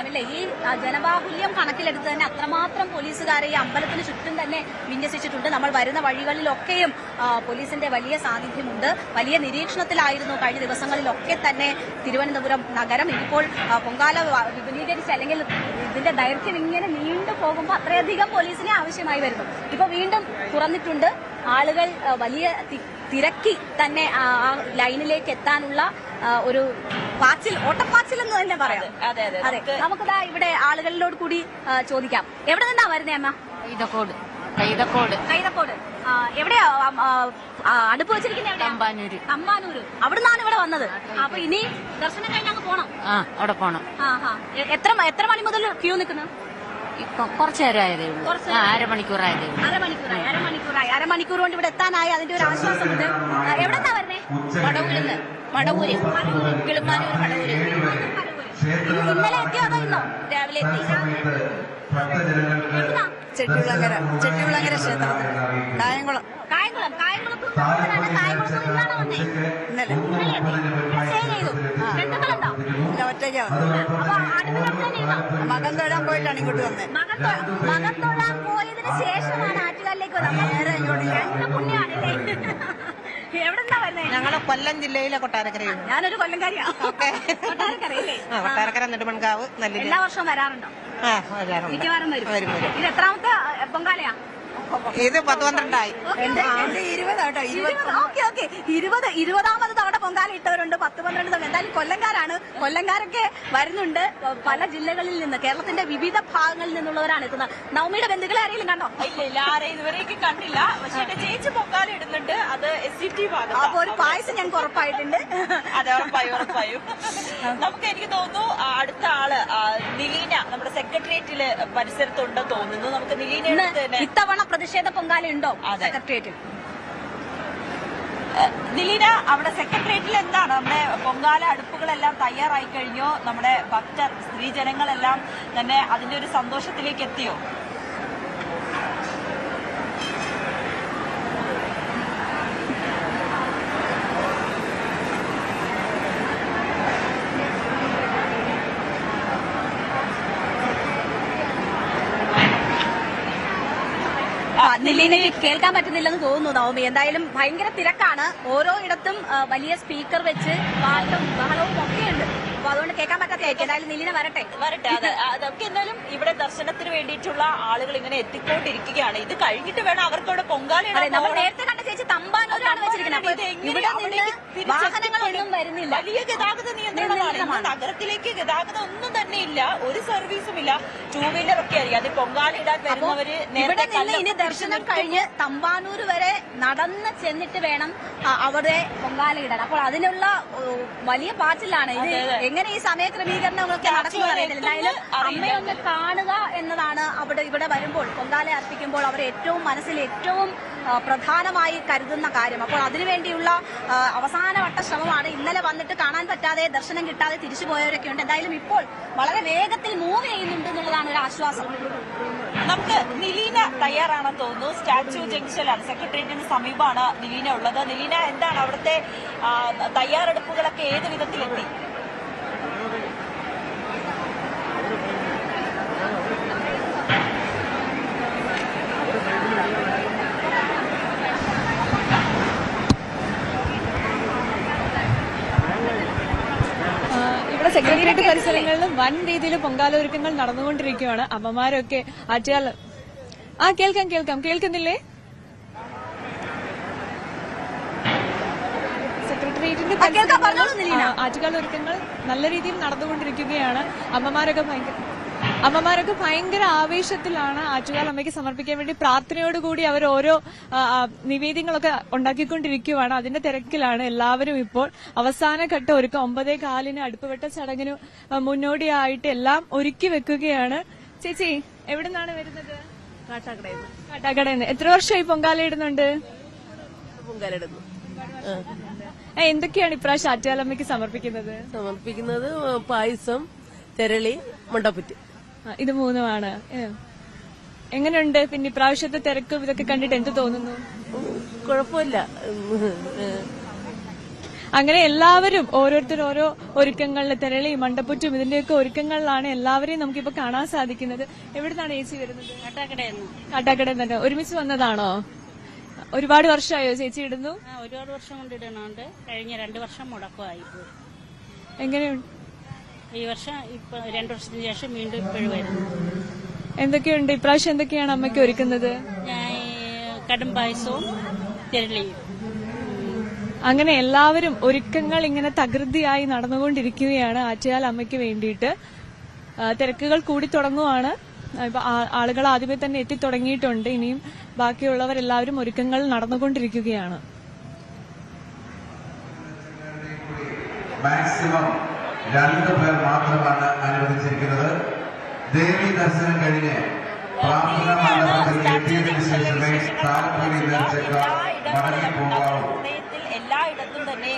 നമുക്കറിയാം അല്ലേ, ഈ ജനബാഹുല്യം കണക്കിലെടുത്ത് തന്നെ അത്രമാത്രം പോലീസുകാരെ ഈ അമ്പലത്തിന് ചുറ്റും തന്നെ വിന്യസിച്ചിട്ടുണ്ട്. നമ്മൾ വരുന്ന വഴികളിലൊക്കെയും പോലീസിന്റെ വലിയ സാന്നിധ്യമുണ്ട്. വലിയ നിരീക്ഷണത്തിലായിരുന്നു കഴിഞ്ഞ ദിവസങ്ങളിലൊക്കെ തന്നെ തിരുവനന്തപുരം നഗരം. ഇപ്പോൾ പൊങ്കാല വിപുലീകരിച്ച് അല്ലെങ്കിൽ ഇതിന്റെ ദൈർഘ്യം ഇങ്ങനെ നീണ്ടു പോകുമ്പോൾ അത്രയധികം പോലീസിനെ ആവശ്യമായി വരുന്നു. ഇപ്പൊ വീണ്ടും തുറന്നിട്ടുണ്ട്. ആളുകൾ വലിയ തിരക്കി തന്നെ ആ ലൈനിലേക്ക് എത്താനുള്ള ഒരു ഓട്ടപ്പാച്ചിൽ എന്ന് തന്നെ പറയാം. അതെ, നമുക്കിതാ ഇവിടെ ആളുകളിലോട് കൂടി ചോദിക്കാം. എവിടെ നിന്നാ വരുന്നേ അമ്മ? കൈതക്കോട്. എവിടെയാ അടുപ്പ് വെച്ചിരിക്കുന്നത്? തമ്പാനൂര്. അവിടുന്നാണ് ഇവിടെ വന്നത്. അപ്പൊ ഇനി ദർശനം കഴിഞ്ഞ് അങ്ങ് പോണം. അവിടെ പോണം. എത്ര മണി മുതൽ ക്യൂ നിൽക്കുന്നു? ഇപ്പൊ കുറച്ചു നേരമായതേ ഉള്ളൂ. അരമണിക്കൂറായതേ ഉള്ളൂ. അരമണിക്കൂർ കൊണ്ട് ഇവിടെ എത്താനായി. അതിന്റെ ഒരു ആശ്വാസമുണ്ട്. എവിടെന്നാ വരുന്നേ? മടവൂര് കിളിമാനൂർ മടവൂര്. ഇന്നലെ എത്തിയോ അതോ ഇന്നോ? രാവിലെ എത്തി. ചെട്ടികുളങ്ങര ക്ഷേത്രത്തിൽ കായംകുളം. കായംകുളത്ത് നിന്നാണോ വന്നേ? ഇന്നലെ ബന്ധുക്കളുണ്ടോ? ഒറ്റയ്ക്കാ മകൻ തൊഴാൻ പോയിട്ടാണ് ഇങ്ങോട്ട് വന്നത്. മകൻ തൊഴാൻ പോയതിന് ശേഷമാണ് ആറ്റുകാലിലേക്ക് വന്നത്. രണ്ട് പുണ്യാണല്ലേ? എവിടെന്നാ വരുന്നത്? ഞങ്ങള് കൊല്ലം ജില്ലയിലെ കൊട്ടാരക്കരയാണ്. ഞാനൊരു കൊല്ലംകാരിയാണ്. കൊട്ടാരക്കരയില്ലേ? കൊട്ടാരക്കര നെടുമൺകാവ്. എല്ലാ വർഷവും വരാറുണ്ടോ? മിക്കവാറും വരും. ഇത് എത്രാമത്തെ പൊങ്കാലയാ? ഇത് 10-12ആയി. ഓക്കെ 20-ാമത് തവണ പൊങ്കാല ഇട്ടവരുണ്ട്. 10-12 തവണ. എന്തായാലും കൊല്ലംകാരാണ്. കൊല്ലംകാരൊക്കെ വരുന്നുണ്ട് പല ജില്ലകളിൽ നിന്ന്, കേരളത്തിന്റെ വിവിധ ഭാഗങ്ങളിൽ നിന്നുള്ളവരാണ് എത്തുന്നത്. നവമിയുടെ ബന്ധുക്കളെ ആരെങ്കിലും കണ്ടോ? ഇല്ല, ആരെയും ഇതുവരെയൊക്കെ കണ്ടില്ല. പക്ഷെ എന്റെ ചേച്ചി പൊങ്കാല ഇടുന്നുണ്ട്. അത് SCT ഭാഗം. അപ്പൊ ഒരു പായസം ഞങ്ങൾക്ക് ഉറപ്പായിട്ടുണ്ട്. അതെ, ഉറപ്പായും. നമുക്ക് എനിക്ക് തോന്നുന്നു അടുത്ത ആള് നിലീന നമ്മുടെ സെക്രട്ടേറിയറ്റില് പരിസരത്തുണ്ടെന്ന് തോന്നുന്നു. നമുക്ക് നിലീന ഇത്തവണ പ്രതിഷേധ പൊങ്കാല ഉണ്ടോ സെക്രട്ടേറിയറ്റിൽ? നിലീന, അവിടെ സെക്രട്ടേറിയറ്റിൽ എന്താണ് നമ്മുടെ പൊങ്കാല അടുപ്പുകളെല്ലാം തയ്യാറായി കഴിഞ്ഞോ? നമ്മുടെ ഭക്തർ സ്ത്രീജനങ്ങളെല്ലാം തന്നെ അതിന്റെ ഒരു സന്തോഷത്തിലേക്ക് എത്തിയോ? നിലീനയ്ക്ക് കേൾക്കാൻ പറ്റുന്നില്ലെന്ന് തോന്നുന്നു നവമി. എന്തായാലും ഭയങ്കര തിരക്കാണ്. ഓരോ ഇടത്തും വലിയ സ്പീക്കർ വെച്ച് പാട്ടും ബഹളവും ഒക്കെയുണ്ട്. അപ്പൊ അതുകൊണ്ട് കേൾക്കാൻ പറ്റാത്തയായിരിക്കും. എന്തായാലും നിലീന വരട്ടെ. അതൊക്കെ എന്തായാലും ഇവിടെ ദർശനത്തിന് വേണ്ടിയിട്ടുള്ള ആളുകൾ ഇങ്ങനെ എത്തിക്കൊണ്ടിരിക്കുകയാണ്. ഇത് കഴിഞ്ഞിട്ട് വേണം അവർക്ക് ഇവിടെ പൊങ്കാല. നമ്മൾ നേരത്തെ കണ്ട ചേച്ചി തമ്പാനൂരാണ് വെച്ചിരിക്കുന്നത്. ഇവിടെ നിന്ന് വാഹനങ്ങളൊന്നും വരുന്നില്ല. വലിയ ഗതാഗത നിയന്ത്രണമാണ്. നഗരത്തിലേക്ക് ഗതാഗതം ഒന്നും തന്നെ ഇല്ല. ഒരു സർവീസും ഇല്ല. 2 വീലറൊക്കെ ആയിരിക്കും. അത് പൊങ്കാല ഇടാൻ വരുന്നവര് ഇവിടെ നിന്ന് ഇനി ദർശനം കഴിഞ്ഞ് തമ്പാനൂർ വരെ നടന്ന് ചെന്നിട്ട് വേണം അവിടെ പൊങ്കാല ഇടാൻ. അപ്പോൾ അതിനുള്ള വലിയ പാച്ചിലാണ്. ഇത് എങ്ങനെ ഈ സമയ ക്രമീകരണങ്ങളൊക്കെ നടക്കുന്നത് അറിയില്ല. എന്തായാലും അമ്മയൊന്ന് കാണുക എന്നതാണ് ഇവിടെ വരുമ്പോൾ പൊങ്കാല അർപ്പിക്കുമ്പോൾ അവർ മനസ്സിൽ ഏറ്റവും പ്രധാനമായി കരുതുന്ന കാര്യം. അപ്പോൾ അതിനുവേണ്ടിയുള്ള അവസാനവട്ട ശ്രമമാണ്. ഇന്നലെ വന്നിട്ട് കാണാൻ പറ്റാതെ ദർശനം കിട്ടാതെ തിരിച്ചു പോയവരൊക്കെ ഉണ്ട്. എന്തായാലും ഇപ്പോൾ വളരെ വേഗത്തിൽ മൂവ് ചെയ്യുന്നുണ്ട് എന്നുള്ളതാണ് ഒരു ആശ്വാസം. നമുക്ക് നിലീന തയ്യാറാണെന്ന് തോന്നുന്നു. സ്റ്റാച്യു ജംഗ്ഷനിലാണ്, സെക്രട്ടേറിയറ്റിന് സമീപമാണ് നിലീന ഉള്ളത്. നിലീന, എന്താണ് അവിടുത്തെ തയ്യാറെടുപ്പുകളൊക്കെ ഏത് വിധത്തിലെത്തി? ഇവിടെ സെക്രട്ടേറിയറ്റ് പരിസരങ്ങളിലും വൻ രീതിയിൽ പൊങ്കാല ഒരുക്കങ്ങൾ നടന്നുകൊണ്ടിരിക്കുകയാണ്. അമ്മമാരൊക്കെ ആറ്റുകാൽ കേൾക്കാം. കേൾക്കുന്നില്ലേ? സെക്രട്ടേറിയറ്റിന്റെ ആറ്റുകാൽ ഒരുക്കങ്ങൾ നല്ല രീതിയിൽ നടന്നുകൊണ്ടിരിക്കുകയാണ്. അമ്മമാരൊക്കെ ഭയങ്കര ആവേശത്തിലാണ് ആറ്റുകാൽ അമ്മയ്ക്ക് സമർപ്പിക്കാൻ വേണ്ടി പ്രാർത്ഥനയോടുകൂടി അവർ ഓരോ നിവേദ്യങ്ങളൊക്കെ ഉണ്ടാക്കിക്കൊണ്ടിരിക്കുകയാണ്. അതിന്റെ തിരക്കിലാണ് എല്ലാവരും. ഇപ്പോൾ അവസാന ഘട്ട ഒരുക്കം 9:15 അടുപ്പുവെട്ട ചടങ്ങിന് മുന്നോടിയായിട്ട് എല്ലാം ഒരുക്കി വെക്കുകയാണ്. ചേച്ചി, എവിടെ നിന്നാണ് വരുന്നത്? കാട്ടാക്കടയിൽ നിന്ന്. എത്ര വർഷമായി പൊങ്കാല ഇടുന്നുണ്ട്? എന്തൊക്കെയാണ് ഇപ്രാവശ്യം ആറ്റുകാലമ്മയ്ക്ക് സമർപ്പിക്കുന്നത്? പായസം, തെരളി, മുണ്ടപ്പുറ്റ്. ഇത് 3 എങ്ങനെയുണ്ട്? പിന്നെ ഇപ്രാവശ്യത്തെ തിരക്കും ഇതൊക്കെ കണ്ടിട്ട് എന്ത് തോന്നുന്നു? കുഴപ്പമില്ല. അങ്ങനെ എല്ലാവരും ഓരോരുത്തർ ഓരോ ഒരുക്കങ്ങളിൽ, തെരളി മണ്ടപ്പുറ്റും ഇതിന്റെയൊക്കെ ഒരുക്കങ്ങളിലാണ് എല്ലാവരെയും നമുക്കിപ്പോ കാണാൻ സാധിക്കുന്നത്. എവിടുന്നാണ് ചേച്ചി വരുന്നത്? കാട്ടാക്കടയിൽ തന്നെ. ഒരുമിച്ച് വന്നതാണോ? ഒരുപാട് വർഷമായോ ചേച്ചി ഇടുന്നു? ഒരുപാട് വർഷം കൊണ്ട് ഇടുന്നുണ്ട്. കഴിഞ്ഞ 2 വർഷം മുടക്കമായി. എങ്ങനെയുണ്ട് ഈ വർഷം ഇപ്പൊ 2 വർഷത്തിന് ശേഷം വീണ്ടും ഇപ്പോഴും വരുന്നു. എന്തൊക്കെയുണ്ട് ഇപ്രാവശ്യം? എന്തൊക്കെയാണ് അമ്മയ്ക്ക് ഒരുക്കുന്നത്? ഞാൻ കടും പായസവും തെരളിയും. അങ്ങനെ എല്ലാവരും ഒരുക്കങ്ങൾ ഇങ്ങനെ തകൃതിയായി നടന്നുകൊണ്ടിരിക്കുകയാണ് ആറ്റുകാൽ അമ്മയ്ക്ക് വേണ്ടിയിട്ട്. തിരക്കുകൾ കൂടി തുടങ്ങുവാണ്. ഇപ്പൊ ആളുകൾ ആദ്യമേ തന്നെ എത്തിത്തുടങ്ങിയിട്ടുണ്ട്. ഇനിയും ബാക്കിയുള്ളവരെല്ലാവരും ഒരുക്കങ്ങൾ നടന്നുകൊണ്ടിരിക്കുകയാണ്. മാക്സിമം 2 പേർ മാത്രമാണ് അനുവദിച്ചിരിക്കുന്നത്. ദേവി ദർശനം കഴിഞ്ഞ് പ്രാർത്ഥനാ മണ്ഡപത്തിൽ എത്തിയതിനു ശേഷമേ താലപ്പൊലി നേർച്ചക്കാർ മടങ്ങി പോകാവൂ. എല്ലായിടത്തും തന്നെ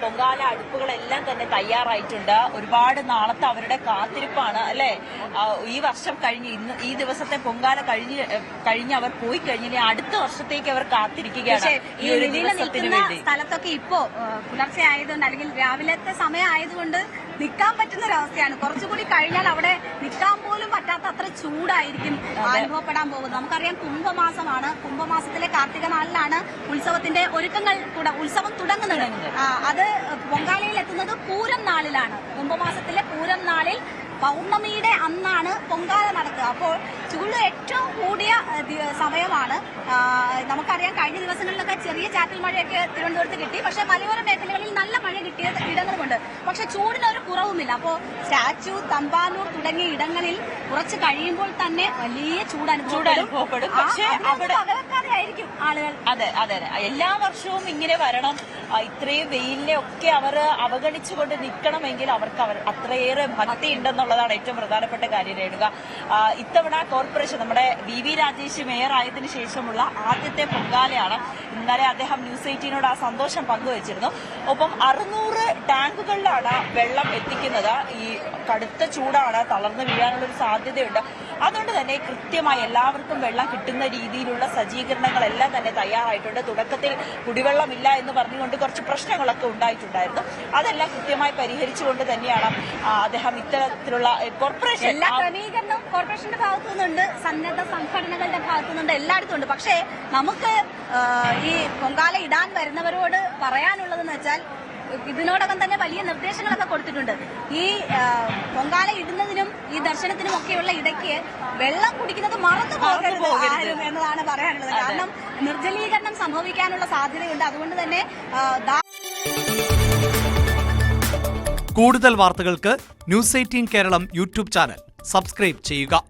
പൊങ്കാല അടുപ്പുകളെല്ലാം തന്നെ തയ്യാറായിട്ടുണ്ട്. ഒരുപാട് നാളത്തെ അവരുടെ കാത്തിരിപ്പാണ് അല്ലെ. ഈ വർഷം കഴിഞ്ഞ് ഈ ദിവസത്തെ പൊങ്കാല കഴിഞ്ഞ് അവർ പോയി കഴിഞ്ഞാൽ അടുത്ത വർഷത്തേക്ക് അവർ കാത്തിരിക്കുകയാണ് ഈ ഒരു ദിവസത്തിന് വേണ്ടി. സ്ഥലത്തൊക്കെ ഇപ്പോ പുലർച്ചെ ആയതുകൊണ്ട് അല്ലെങ്കിൽ രാവിലത്തെ സമയം ആയതുകൊണ്ട് നിൽക്കാൻ പറ്റുന്ന ഒരവസ്ഥയാണ്. കുറച്ചുകൂടി കഴിഞ്ഞാൽ അവിടെ നിൽക്കാൻ പോലും പറ്റാത്ത അത്ര ചൂടായിരിക്കും അനുഭവപ്പെടാൻ പോകുന്നത്. നമുക്കറിയാം കുംഭമാസമാണ്. കുംഭമാസത്തിലെ കാർത്തിക നാളിലാണ് ഉത്സവത്തിന്റെ ഒരുക്കങ്ങൾ ഉത്സവം തുടങ്ങുന്നത്. അത് പൊങ്കാലയിൽ എത്തുന്നത് പൂരം നാളിലാണ്. കുംഭമാസത്തിലെ പൂരം നാളിൽ പൗർണമിയുടെ അന്നാണ് പൊങ്കാല നടക്കുക. അപ്പോൾ ചൂട് ഏറ്റവും കൂടിയ സമയമാണ്. നമുക്കറിയാം കഴിഞ്ഞ ദിവസങ്ങളിലൊക്കെ ചെറിയ ചാറ്റൽ മഴയൊക്കെ തിരുവനന്തപുരത്ത് കിട്ടി. പക്ഷെ മലയോര മേഖലകളിൽ നല്ല മഴ കിട്ടിയ ഇടങ്ങളുമുണ്ട്. പക്ഷെ ചൂടിനൊരു കുറവുമില്ല. അപ്പോൾ സ്റ്റാച്യു, തമ്പാനൂർ തുടങ്ങിയ ഇടങ്ങളിൽ കുറച്ച് കഴിയുമ്പോൾ തന്നെ വലിയ ചൂട് അനുഭവപ്പെടും. പക്ഷേ അവിടെ ആയിരിക്കും ആളുകൾ. അതെ അതെ എല്ലാ വർഷവും ഇങ്ങനെ വരണം. ഇത്രയും വെയിലിനെ ഒക്കെ അവർ അവഗണിച്ചുകൊണ്ട് നിൽക്കണമെങ്കിൽ അവർക്ക് അത്രയേറെ ഭക്തി ഉണ്ടെന്നുള്ളതാണ് ഏറ്റവും പ്രധാനപ്പെട്ട കാര്യം. രേണുക, ഇത്തവണ കോർപ്പറേഷൻ നമ്മുടെ VV രാജേഷ് മേയർ ആയതിനു ശേഷമുള്ള ആദ്യത്തെ പൊങ്കാലയാണ്. ഇന്നലെ അദ്ദേഹം ന്യൂസ് 18നോട് ആ സന്തോഷം പങ്കുവച്ചിരുന്നു. ഒപ്പം 600 ടാങ്കുകളിലാണ് വെള്ളം എത്തിക്കുന്നത്. ഈ കടുത്ത ചൂടാണ്, തളർന്നു വീഴാനുള്ളൊരു സാധ്യതയുണ്ട്. അതുകൊണ്ട് തന്നെ കൃത്യമായി എല്ലാവർക്കും വെള്ളം കിട്ടുന്ന രീതിയിലുള്ള സജ്ജീകരണങ്ങളെല്ലാം തന്നെ തയ്യാറായിട്ടുണ്ട്. തുടക്കത്തിൽ കുടിവെള്ളമില്ല എന്ന് പറഞ്ഞുകൊണ്ട് കുറച്ച് പ്രശ്നങ്ങളൊക്കെ ഉണ്ടായിട്ടുണ്ടായിരുന്നു. അതെല്ലാം കൃത്യമായി പരിഹരിച്ചുകൊണ്ട് തന്നെയാണ് അദ്ദേഹം ഇത്തരത്തിലുള്ള കോർപ്പറേഷൻ എല്ലാ ക്രമീകരണവും കോർപ്പറേഷന്റെ ഭാഗത്തു നിന്നുണ്ട്, സന്നദ്ധ സംഘടനകളുടെ ഭാഗത്തു നിന്നുണ്ട്, എല്ലായിടത്തും ഉണ്ട്. പക്ഷേ നമുക്ക് ഈ പൊങ്കാല ഇടാൻ വരുന്നവരോട് പറയാനുള്ളതെന്ന് വെച്ചാൽ ഇതിനോടകം തന്നെ വലിയ നിർദ്ദേശങ്ങളൊക്കെ കൊടുത്തിട്ടുണ്ട്. ഈ പൊങ്കാല ഇടുന്നതിനും ഈ ദർശനത്തിനും ഒക്കെയുള്ള ഇടയ്ക്ക് വെള്ളം കുടിക്കുന്നത് മറന്നു പോകരുത് എന്നതാണ് പറയാനുള്ളത്. കാരണം നിർജ്ജലീകരണം സംഭവിക്കാനുള്ള സാധ്യതയുണ്ട്. അതുകൊണ്ട് തന്നെ കൂടുതൽ വാർത്തകൾക്ക് news 18 Keralam YouTube channel subscribe ചെയ്യുക.